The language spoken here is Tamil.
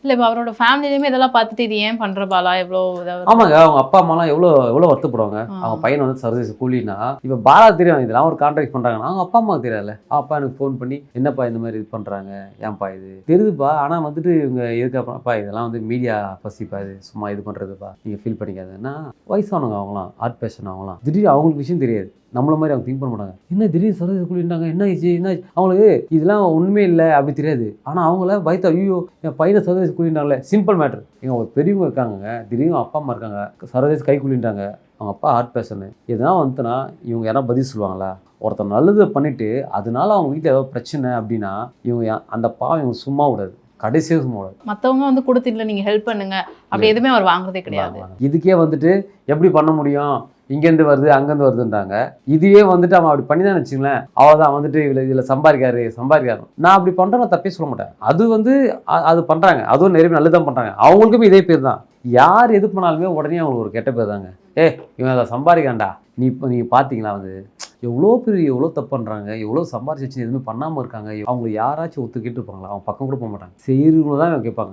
இல்ல இப்ப அவரோட ஃபேமிலிலயுமே இதெல்லாம் பார்த்துட்டு இது ஏன் பண்ற பாலா எவ்வளோ ஆமாங்க. அவங்க அப்பா அம்மாலாம் எவ்வளோ வருத்தப்படுவாங்க. அவங்க பையன் வந்து சர்வீஸ் கூலின்னா, இப்ப பாலா தெரியும் இதெல்லாம் ஒரு கான்ட்ராக்ட் பண்றாங்கன்னா, அவங்க அப்பா அம்மாவுக்கு தெரியாதுல்ல. அப்பா எனக்கு ஃபோன் பண்ணி, என்னப்பா இந்த மாதிரி இது பண்றாங்க? ஏன்பா இது? தெரியுதுப்பா. ஆனா வந்துட்டு இவங்க எதுக்கு அப்பா இதெல்லாம் வந்து மீடியா பசிப்பா இது. சும்மா இது பண்றதுப்பா. நீங்க ஃபீல் பண்ணிக்காதன்னா, வயசானவங்க அவங்களாம். ஹார்ட் பேஷண்ட் அவங்களாம். திடீர்னு அவங்களுக்கு விஷயம் தெரியாது. நம்மள மாதிரி அவங்க திங்க் பண்ண மாட்டாங்க. என்ன திடீர்னு சர்வீஸ் கூலின்னாங்க. என்ன ஆச்சு? என்ன ஆச்சு? அவங்களுக்கு இதெல்லாம் ஒண்ணுமே இல்ல அப்படி தெரியாது. ஆனா அவங்கள பயத்த ஐயோ என் பையனை சர்வீஸ் கூலின்னாங்களே. Simple matter. இங்க ஒரு பெரியவங்க இருக்காங்க. திடீர்னு அப்பா அம்மா இருக்காங்க. சர்வீஸ் கை கூலின்றாங்க. அவங்க அப்பா ஹார்ட் பேஷண்ட். எதனா வந்துட்டுனா இவங்க யாரா பதில் சொல்லுவாங்களா? ஒருத்தர் நல்லது பண்ணிட்டு அதனால அவங்க வீட்டில் ஏதாவது பிரச்சனை அப்படின்னா இவங்க அந்த பாவம் இவங்க சும்மா விடாது. கடைசியாக சும்மா விடாது. மத்தவங்க வந்து கொடுத்து நீங்க ஹெல்ப் பண்ணுங்க அப்படி எதுவுமே அவர் வாங்குறதே கிடையாது. இதுக்கே வந்துட்டு எப்படி பண்ண முடியும்? இங்கேருந்து வருது அங்கேருந்து வருதுன்றாங்க. இதுவே வந்துட்டு அவன் அப்படி பண்ணி தான் வச்சுங்களேன், அவதான் வந்துட்டு இதில் சம்பாதிக்காரு. நான் அப்படி பண்ணுறேன் நான் தப்பே சொல்ல மாட்டேன். அது வந்து அது பண்ணுறாங்க. அதுவும் நிறைய நல்லது தான் பண்ணுறாங்க. அவங்களுக்குமே இதே பேர் தான். யார் எது பண்ணாலுமே உடனே அவங்களுக்கு ஒரு கெட்ட பேர் தாங்க. இவன் அதை சம்பாதிக்காண்டா. நீங்கள் பார்த்தீங்களா வந்து எவ்வளோ பேர் எவ்வளோ தப்பு பண்ணுறாங்க, எவ்வளோ சம்பாரிச்சு வச்சு எதுவுமே பண்ணாமல் இருக்காங்க. அவங்க யாராச்சும் ஒத்து கேட்டுருப்பாங்களா? அவங்க பக்கம் கூட போக மாட்டாங்க. செய்கிறவங்க தான் கேட்பாங்க.